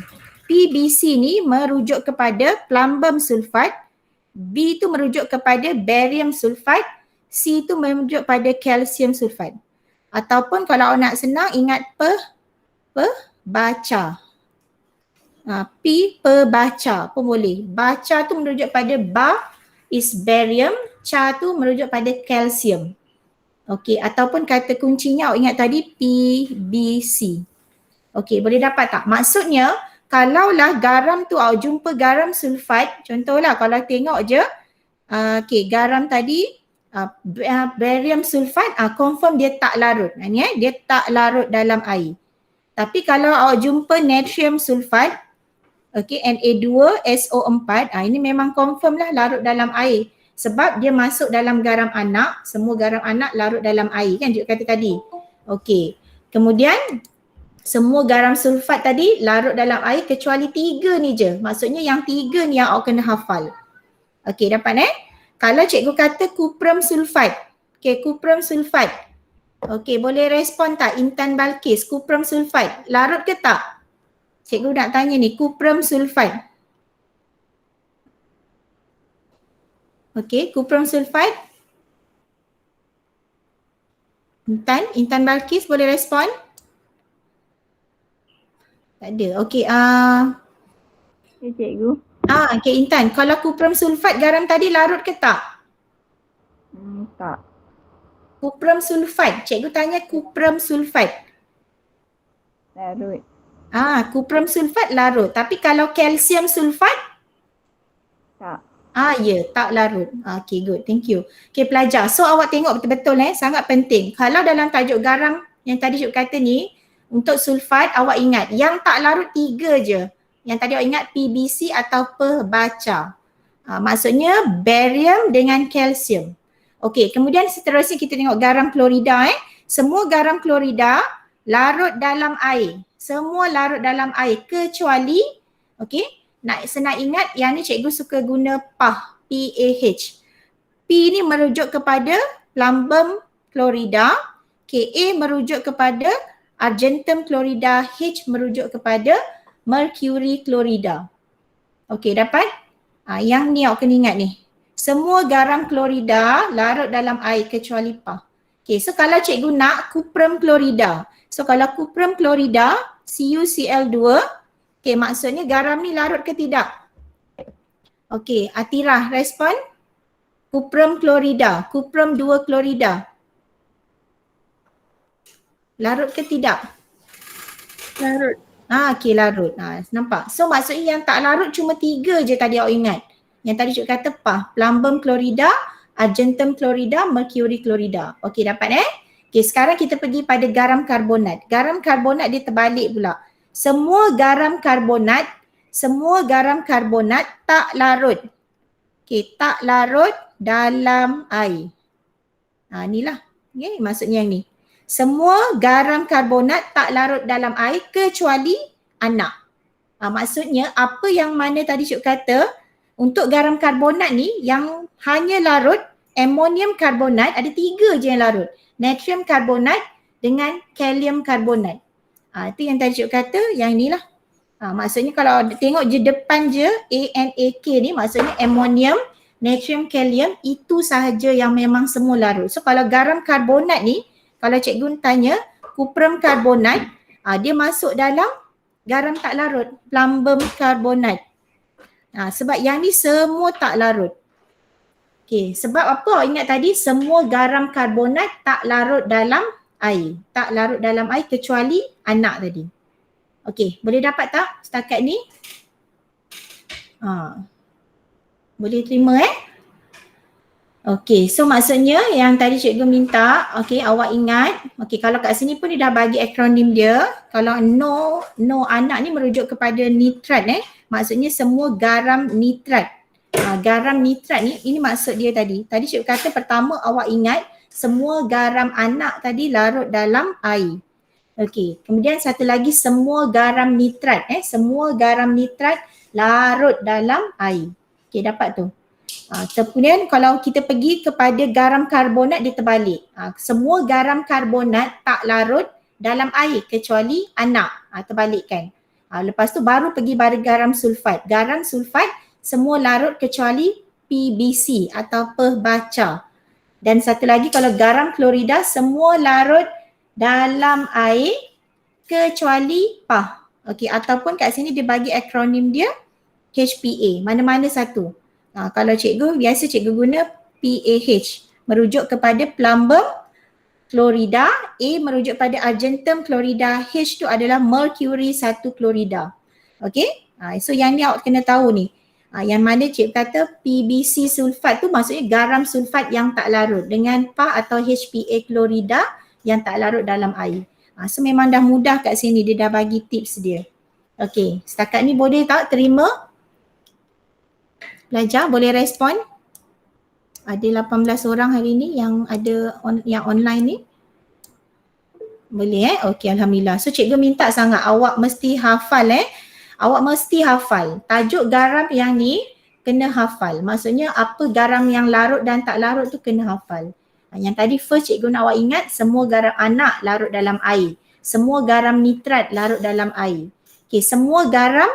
PBC ni merujuk kepada plumbum sulfat, B tu merujuk kepada barium sulfat, C tu merujuk pada calcium sulfat. Ataupun kalau awak nak senang ingat baca. P baca pun boleh. Baca tu merujuk pada ba is barium, ca tu merujuk pada calcium. Okey, ataupun kata kuncinya awak ingat tadi PBC. Okey, boleh dapat tak? Maksudnya kalaulah garam tu awak jumpa garam sulfat, contohlah kalau tengok je garam tadi barium sulfat, confirm dia tak larut. Dia tak larut dalam air. Tapi kalau awak jumpa natrium sulfat, Na2SO4, ini memang confirm lah larut dalam air. Sebab dia masuk dalam garam anak, semua garam anak larut dalam air kan cikgu kata tadi. Okey, kemudian semua garam sulfat tadi larut dalam air kecuali 3 ni je. Maksudnya yang 3 ni yang awak kena hafal. Okey, dapat Kalau cikgu kata kuprum sulfat. Okey, kuprum sulfat. Okey, boleh respon tak Intan Balkis? Kuprum sulfat larut ke tak? Cikgu nak tanya ni, kuprum sulfat. Okey, kuprum sulfat. Intan Balkis boleh respon? Tak ada. Okey, cikgu. Okey Intan, kalau kuprum sulfat garam tadi larut ke tak? Tak. Kuprum sulfat. Cikgu tanya kuprum sulfat. Larut. Kuprum sulfat larut. Tapi kalau kalsium sulfat? Tak. Ya, tak larut. Okay, good. Thank you. Okay, pelajar. So awak tengok betul-betul sangat penting. Kalau dalam tajuk garam yang tadi cikgu kata ni, untuk sulfat awak ingat yang tak larut 3 je. Yang tadi awak ingat PBC atau perbaca. Maksudnya barium dengan kalsium. Okey, kemudian seterusnya kita tengok garam klorida. Semua garam klorida larut dalam air. Semua larut dalam air kecuali, senang ingat yang ni cikgu suka guna PAH, PAH. P ni merujuk kepada plumbum klorida, Ka merujuk kepada argentum klorida, H merujuk kepada mercury klorida. Okey, dapat? Yang ni awak kena ingat ni. Semua garam klorida larut dalam air kecuali PAH. Okey, so kalau cikgu nak kuprum klorida. So kalau kuprum klorida, CuCl2, maksudnya garam ni larut ke tidak? Okey, Atirah respon. Kuprum klorida, kuprum 2 klorida. Larut ke tidak? Larut. Okey, larut. Nampak? So maksudnya yang tak larut cuma 3 je tadi awak ingat. Yang tadi Cik kata PAH, plumbum klorida, argentum klorida, mercury klorida. Okey, dapat Okey, sekarang kita pergi pada garam karbonat. Garam karbonat dia terbalik pula. Semua garam karbonat tak larut. Okey, tak larut dalam air. Inilah. Okay, maksudnya yang ni. Semua garam karbonat tak larut dalam air kecuali anak. Maksudnya apa yang mana tadi Cik kata, untuk garam karbonat ni yang hanya larut, amonium karbonat ada 3 je yang larut. Natrium karbonat dengan kalium karbonat. Itu yang tadi Cik kata, yang inilah. Maksudnya kalau tengok je depan je ANAK ni maksudnya amonium, natrium, kalium itu sahaja yang memang semua larut. So kalau garam karbonat ni, kalau cikgu tanya kuprum karbonat, dia masuk dalam garam tak larut, plumbum karbonat. Sebab yang ni semua tak larut. Okey, sebab apa awak ingat tadi semua garam karbonat tak larut dalam air. Tak larut dalam air kecuali anak tadi. Okey, boleh dapat tak setakat ni? Boleh terima Okey, so maksudnya yang tadi cikgu minta, okey awak ingat, okey kalau kat sini pun dia dah bagi akronim dia, kalau no anak ni merujuk kepada nitrat maksudnya semua garam nitrat. Garam nitrat ni, ini maksud dia tadi. Tadi cikgu kata pertama awak ingat semua garam anak tadi larut dalam air. Okey, kemudian satu lagi semua garam nitrat semua garam nitrat larut dalam air. Okey, dapat tu. Kemudian kalau kita pergi kepada garam karbonat dia terbalik. Semua garam karbonat tak larut dalam air kecuali anak. Terbalikkan. Lepas tu baru pergi pada garam sulfat. Garam sulfat semua larut kecuali PBC atau pehbaca. Dan satu lagi kalau garam klorida semua larut dalam air kecuali PAH. Okey, ataupun kat sini dia bagi akronim dia HPA. Mana-mana satu. Kalau cikgu, biasa cikgu guna PAH. Merujuk kepada plumbum klorida, A merujuk pada argentum klorida, H tu adalah mercury 1 klorida. Okey? So yang ni awak kena tahu ni. Yang mana cikgu kata PBC sulfat tu maksudnya garam sulfat yang tak larut dengan PAH atau HPA klorida yang tak larut dalam air. So memang dah mudah kat sini, dia dah bagi tips dia. Okey, setakat ni boleh tak terima? Pelajar boleh respon? Ada 18 orang hari ni yang ada yang online ni. Boleh Okey, alhamdulillah. So cikgu minta sangat awak mesti hafal Awak mesti hafal. Tajuk garam yang ni kena hafal. Maksudnya apa garam yang larut dan tak larut tu kena hafal. Yang tadi first cikgu nak awak ingat semua garam anak larut dalam air. Semua garam nitrat larut dalam air. Okey, semua garam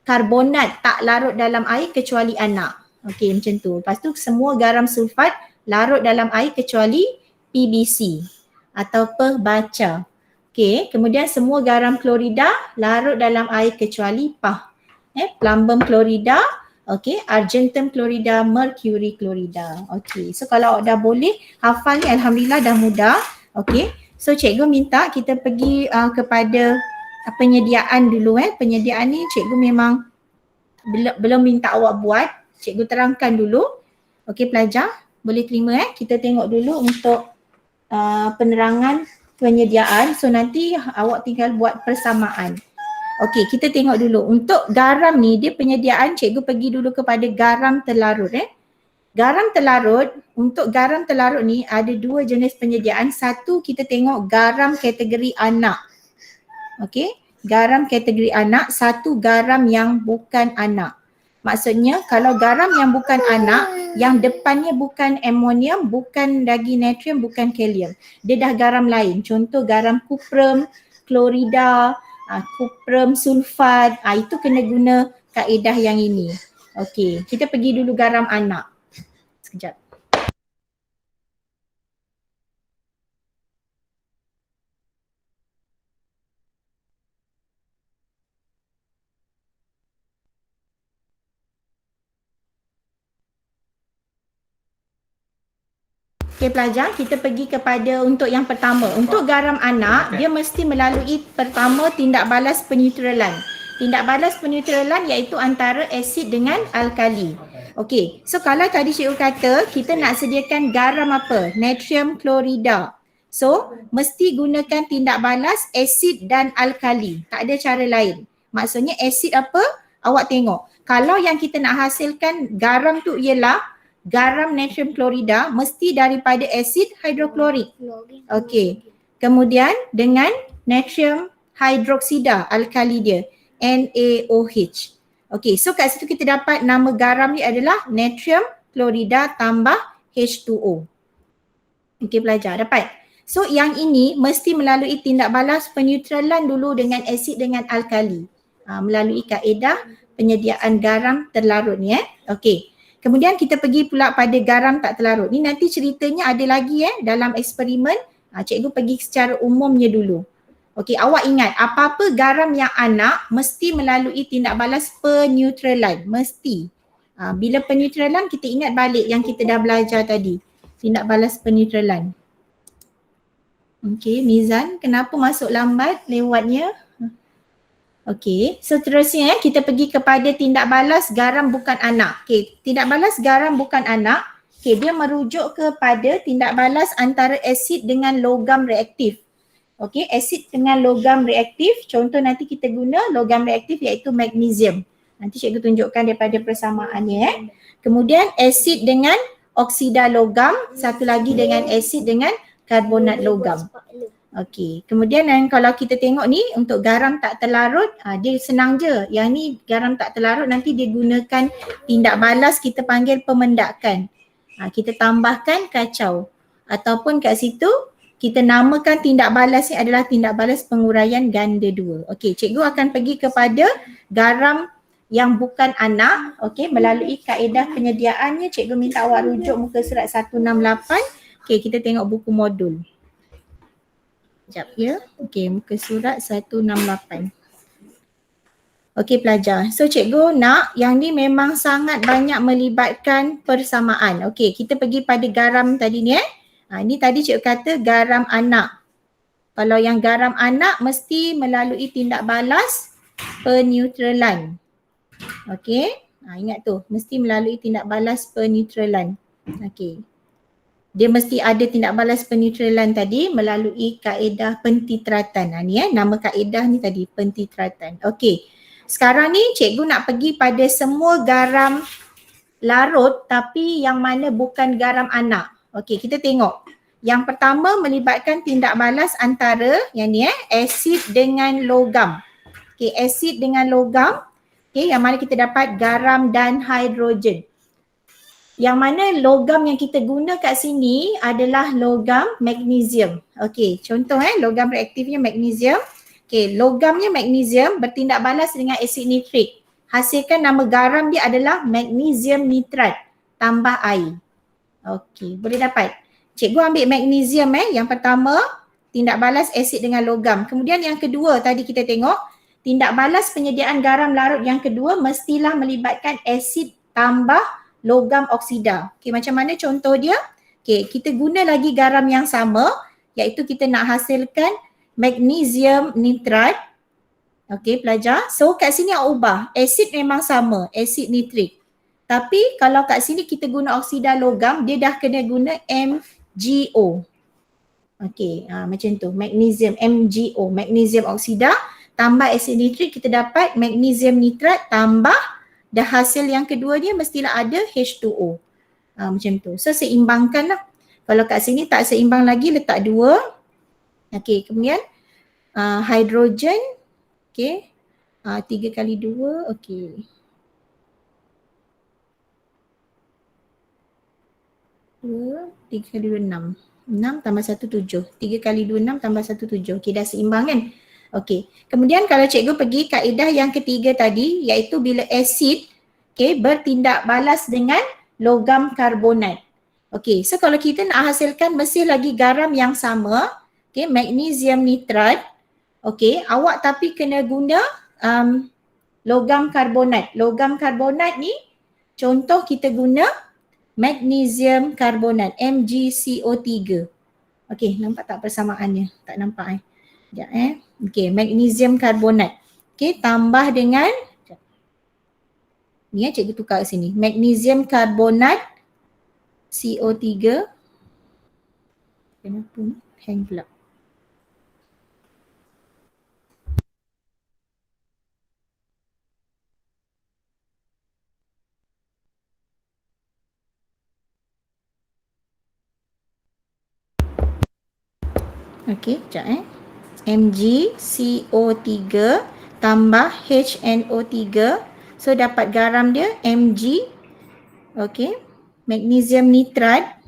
karbonat tak larut dalam air kecuali anak. Okey, macam tu. Lepas tu semua garam sulfat larut dalam air kecuali PBC atau pehbaca. Okey, kemudian semua garam klorida larut dalam air kecuali PAH. Plumbum klorida, okey, argentum klorida, mercury klorida. Okey, so kalau dah boleh hafal ni alhamdulillah dah mudah. Okey, so cikgu minta kita pergi kepada penyediaan dulu Penyediaan ni cikgu memang belum minta awak buat. Cikgu terangkan dulu. Okey pelajar, boleh terima Kita tengok dulu untuk penerangan penyediaan. So nanti awak tinggal buat persamaan. Okey, kita tengok dulu. Untuk garam ni dia penyediaan cikgu pergi dulu kepada garam terlarut Garam terlarut, untuk garam terlarut ni ada 2 jenis penyediaan. Satu kita tengok garam kategori anak. Okey, garam kategori anak, satu garam yang bukan anak. Maksudnya kalau garam yang bukan anak, yang depannya bukan amonium, bukan lagi natrium, bukan kalium. Dia dah garam lain. Contoh garam kuprum, klorida, kuprum sulfat. Itu kena guna kaedah yang ini. Okey, kita pergi dulu garam anak. Sekejap. Okey pelajar, kita pergi kepada untuk yang pertama. Untuk garam anak, dia mesti melalui pertama tindak balas peneutralan. Tindak balas peneutralan iaitu antara asid dengan alkali. Okey, so kalau tadi cikgu kata kita nak sediakan garam apa? Natrium klorida. So, mesti gunakan tindak balas asid dan alkali. Tak ada cara lain. Maksudnya asid apa? Awak tengok. Kalau yang kita nak hasilkan garam tu ialah garam natrium klorida, mesti daripada asid hidroklorik. Okey. Kemudian dengan natrium hidroksida, alkali dia, NaOH. Okey, so kat situ kita dapat nama garam ni adalah natrium klorida tambah H2O. Okey pelajar, dapat? So yang ini mesti melalui tindak balas peneutralan dulu dengan asid dengan alkali. Melalui kaedah penyediaan garam terlarut ni Okey. Kemudian kita pergi pula pada garam tak terlarut. Ni nanti ceritanya ada lagi dalam eksperimen. Cikgu pergi secara umumnya dulu. Okey, awak ingat apa-apa garam yang anak mesti melalui tindak balas peneutralan. Mesti. Bila peneutralan kita ingat balik yang kita dah belajar tadi. Tindak balas peneutralan. Okey, Mizan, kenapa masuk lambat lewatnya? Okey, seterusnya kita pergi kepada tindak balas garam bukan anak. Okey, tindak balas garam bukan anak. Okey, dia merujuk kepada tindak balas antara asid dengan logam reaktif. Okey, asid dengan logam reaktif. Contoh nanti kita guna logam reaktif iaitu magnesium. Nanti cikgu tunjukkan daripada persamaannya. Kemudian asid dengan oksida logam. Satu lagi dengan asid dengan karbonat logam. Okey, kemudian kalau kita tengok ni untuk garam tak terlarut, dia senang je. Yang ni garam tak terlarut nanti dia gunakan tindak balas kita panggil pemendakan. Kita tambahkan kacau. Ataupun kat situ kita namakan tindak balas ni adalah tindak balas penguraian ganda 2. Okey, cikgu akan pergi kepada garam yang bukan anak. Okey, melalui kaedah penyediaannya cikgu minta awak rujuk muka surat 168. Okey, kita tengok buku modul. Sekejap ya. Okey, muka surat 168. Okey pelajar. So cikgu nak yang ni memang sangat banyak melibatkan persamaan. Okey, kita pergi pada garam tadi ni Ini tadi cikgu kata garam anak. Kalau yang garam anak mesti melalui tindak balas peneutralan. Okey. Ingat tu, mesti melalui tindak balas peneutralan. Okey. Dia mesti ada tindak balas peneutralan tadi melalui kaedah pentitratan. Ni nama kaedah ni tadi, pentitratan. Okey. Sekarang ni cikgu nak pergi pada semua garam larut tapi yang mana bukan garam anak. Okey, kita tengok. Yang pertama melibatkan tindak balas antara yang ni asid dengan logam. Okey, asid dengan logam. Okey, yang mana kita dapat garam dan hidrogen. Yang mana logam yang kita guna kat sini adalah logam magnesium. Okey, contoh logam reaktifnya magnesium. Okey, logamnya magnesium bertindak balas dengan asid nitrik. Hasilkan nama garam dia adalah magnesium nitrat tambah air. Okey, boleh dapat. Cikgu ambil magnesium yang pertama tindak balas asid dengan logam. Kemudian yang kedua tadi kita tengok tindak balas penyediaan garam larut yang kedua mestilah melibatkan asid tambah logam oksida. Okey, macam mana contoh dia? Okey, kita guna lagi garam yang sama iaitu kita nak hasilkan magnesium nitrat. Okey pelajar. So kat sini awak ubah. Asid memang sama, asid nitrik. Tapi kalau kat sini kita guna oksida logam, dia dah kena guna MgO. Okey, macam tu. Magnesium, MgO, magnesium oksida tambah asid nitrik kita dapat magnesium nitrat tambah dah hasil yang kedua dia mestilah ada H2O. Macam tu. So seimbangkan lah. Kalau kat sini tak seimbang lagi letak 2. Okey, kemudian hidrogen. Okey. 3 kali 2. Okey. 2, 3 kali 2, 6. 6 tambah 1, 7. 3 kali 2, 6 tambah 1, 7. Okey, dah seimbang kan? Okey. Kemudian kalau cikgu pergi kaedah yang ketiga tadi iaitu bila asid bertindak balas dengan logam karbonat. Okey, so kalau kita nak hasilkan mesti lagi garam yang sama, magnesium nitrat. Okey, awak tapi kena guna logam karbonat. Logam karbonat ni contoh kita guna magnesium karbonat, MgCO3. Okey, nampak tak persamaannya? Tak nampak Sekejap Okey, magnesium karbonat. Okey, tambah dengan ni cikgu tukar kat sini. Magnesium karbonat CO3. Kenapa ni? Hang pula. Okey, sekejap MgCO3 tambah HNO3. So dapat garam dia Mg. Okey, magnesium nitrat.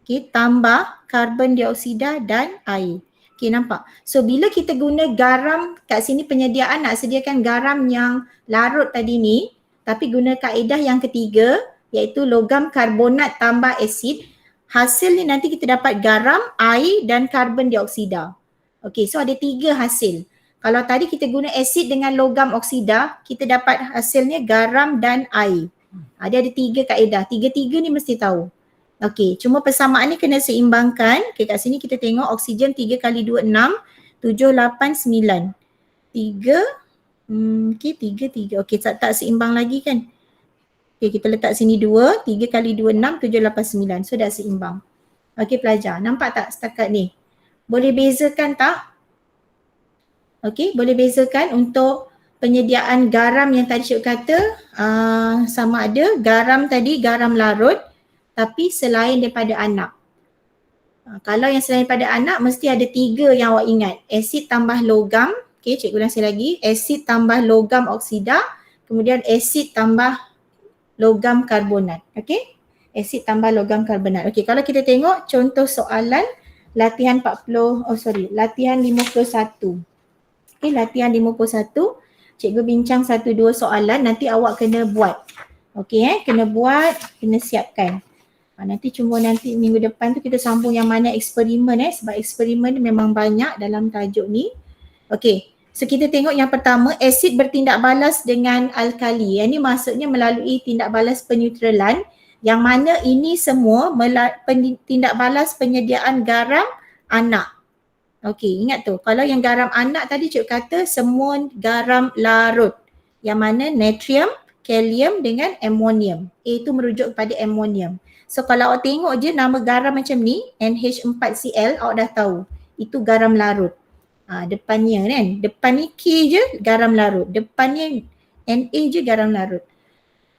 Okey, tambah karbon dioksida dan air. Okey, nampak? So bila kita guna garam kat sini, penyediaan nak sediakan garam yang larut tadi ni, tapi guna kaedah yang ketiga iaitu logam karbonat tambah asid. Hasil ni nanti kita dapat garam, air dan karbon dioksida. Okey, so ada 3 hasil. Kalau tadi kita guna asid dengan logam oksida, kita dapat hasilnya garam dan air. Dia ada 3 kaedah. 3-3 ni mesti tahu. Okey, cuma persamaan ni kena seimbangkan. Okey, kat sini kita tengok oksigen 3 kali 2, 6. 7, 8, 9. 3, okey 3. Okey, tak seimbang lagi kan. Okey, kita letak sini 2. 3 kali 2, 6. 7, 8, 9. So dah seimbang. Okey pelajar, nampak tak setakat ni? Boleh bezakan tak? Okey, boleh bezakan untuk penyediaan garam yang tadi cikgu kata sama ada garam tadi garam larut tapi selain daripada anak. Kalau yang selain daripada anak mesti ada 3 yang awak ingat. Asid tambah logam, okey cikgu ulang sekali lagi. Asid tambah logam oksida, kemudian asid tambah logam karbonat. Okey? Asid tambah logam karbonat. Okey, kalau kita tengok contoh soalan latihan latihan 51. Okey, latihan 51, cikgu bincang 1-2 soalan, nanti awak kena buat. Okey kena buat, kena siapkan. Nanti minggu depan tu kita sambung yang mana eksperimen sebab eksperimen memang banyak dalam tajuk ni. Okey, so kita tengok yang pertama, asid bertindak balas dengan alkali. Yang ni maksudnya melalui tindak balas peneutralan, yang mana ini semua tindak balas penyediaan garam anak. Okey, ingat tu. Kalau yang garam anak tadi cikgu kata semua garam larut. Yang mana natrium, kalium dengan amonium. A tu merujuk kepada amonium. So kalau awak tengok je nama garam macam ni, NH4Cl, awak dah tahu. Itu garam larut. Depannya kan. Depan ni K je garam larut. Depannya Na je garam larut.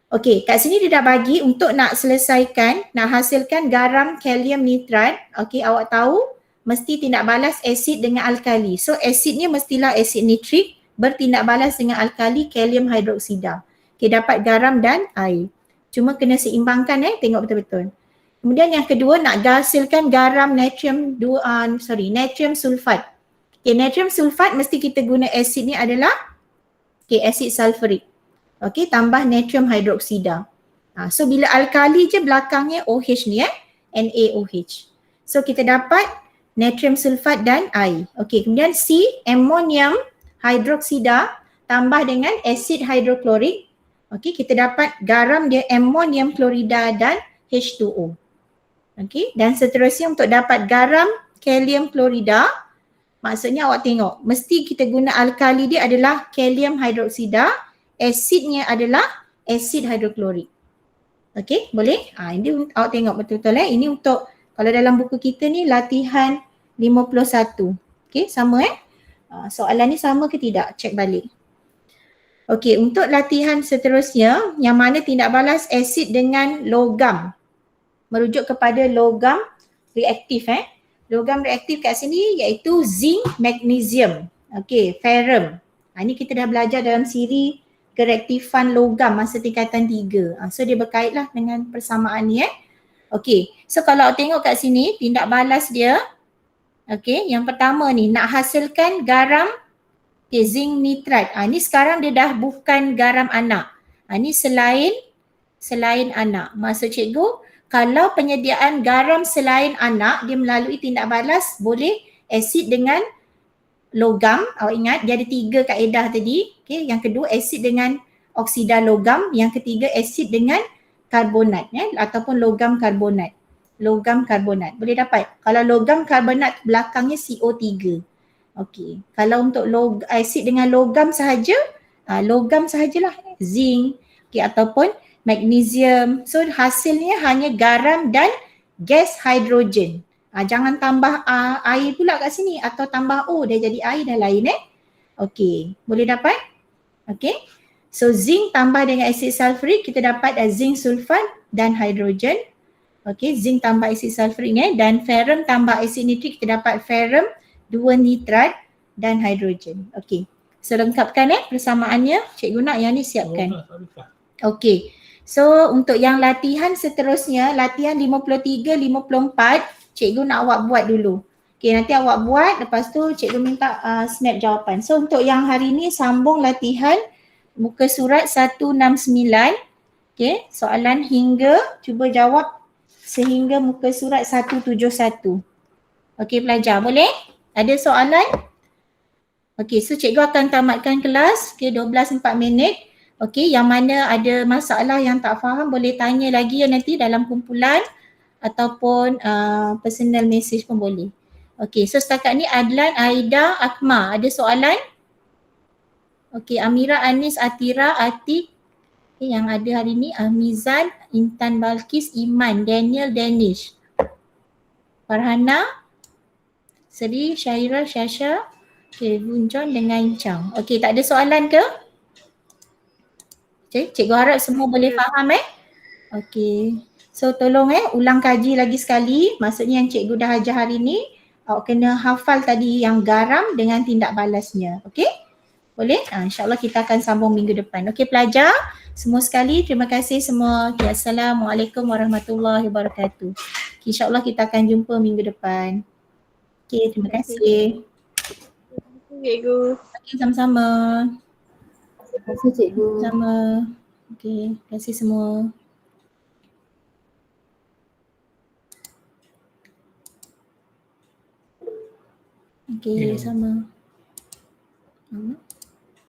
Okey, kat sini dia dah bagi untuk nak selesaikan, nak hasilkan garam kalium nitrat. Okey, awak tahu mesti tindak balas asid dengan alkali. So asidnya mestilah asid nitrik bertindak balas dengan alkali kalium hidroksida. Okay, dapat garam dan air. Cuma kena seimbangkan tengok betul-betul. Kemudian yang kedua nak hasilkan garam natrium sulfat. Okay, natrium sulfat mesti kita guna asid ni adalah asid sulfurik. Okay, tambah natrium hidroksida. So bila alkali je belakangnya OH ni NaOH. So kita dapat natrium sulfat dan air. Okey, kemudian C, amonium hidroksida tambah dengan asid hidroklorik. Okey, kita dapat garam dia amonium klorida dan H2O. Okey, dan seterusnya untuk dapat garam kalium klorida, maksudnya awak tengok, mesti kita guna alkali dia adalah kalium hidroksida, asidnya adalah asid hidroklorik. Okey, boleh? Ini awak tengok betul-betul Ini untuk kalau dalam buku kita ni latihan 51. Okey, sama soalan ni sama ke tidak? Cek balik. Okey, untuk latihan seterusnya yang mana tindak balas asid dengan logam. Merujuk kepada logam reaktif Logam reaktif kat sini iaitu zinc magnesium. Okey, ferrum. Ini kita dah belajar dalam siri kereaktifan logam masa tingkatan 3. So dia berkaitlah dengan persamaan ni Okey, so kalau tengok kat sini tindak balas dia, okey, yang pertama ni nak hasilkan garam zinc nitrat. Ni sekarang dia dah bukan garam anak. Ni selain anak. Maksud cikgu, kalau penyediaan garam selain anak dia melalui tindak balas boleh asid dengan logam. Awak ingat dia ada 3 kaedah tadi. Okey, yang kedua asid dengan oksida logam, yang ketiga asid dengan karbonat ataupun logam karbonat. Logam karbonat. Boleh dapat. Kalau logam karbonat belakangnya CO3. Okey. Kalau untuk asid dengan logam sahaja, logam sahajalah, zinc ataupun magnesium. So hasilnya hanya garam dan gas hidrogen. Jangan tambah air pula kat sini atau tambah O, dia jadi air dah lain Okey, boleh dapat? Okey. So zinc tambah dengan asid sulfurik, kita dapat zinc sulfat dan hidrogen. Okey, zinc tambah asid sulfurik dan ferrum tambah asid nitrik, kita dapat ferrum 2 nitrat dan hidrogen. Okey. So lengkapkan persamaannya. Cikgu nak yang ni siapkan. Okey. So untuk yang latihan seterusnya, latihan 53, 54, cikgu nak awak buat dulu. Okey, nanti awak buat, lepas tu cikgu minta snap jawapan. So untuk yang hari ni sambung latihan muka surat 169. Okey, soalan hingga, cuba jawab sehingga muka surat 171. Okey pelajar, boleh? Ada soalan? Okey, so cikgu akan tamatkan kelas ke 12.4 minit. Okey, yang mana ada masalah yang tak faham boleh tanya lagi nanti dalam kumpulan ataupun personal message pun boleh. Okey, so setakat ni Adlan, Aida, Akmal, ada soalan? Okey, Amira, Anis, Atira, Atik, yang ada hari ni Amizan, Intan Balkis, Iman, Daniel, Danish, Farhana, Seri, Syaira, Syasha, Bun John dengan Chang. Okey, tak ada soalan ke? Okay, cikgu harap semua boleh faham Okey. So tolong ulang kaji lagi sekali. Maksudnya yang cikgu dah ajar hari ni, awak kena hafal tadi yang garam dengan tindak balasnya. Okey? Boleh? InsyaAllah kita akan sambung minggu depan. Okey pelajar, semua sekali terima kasih semua. Okay, Assalamualaikum warahmatullahi wabarakatuh. Okay, InsyaAllah kita akan jumpa minggu depan. Okey, terima kasih. Cikgu. Okey, sama-sama. Terima kasih cikgu. Sama. Okey, terima kasih semua. Okey, sama.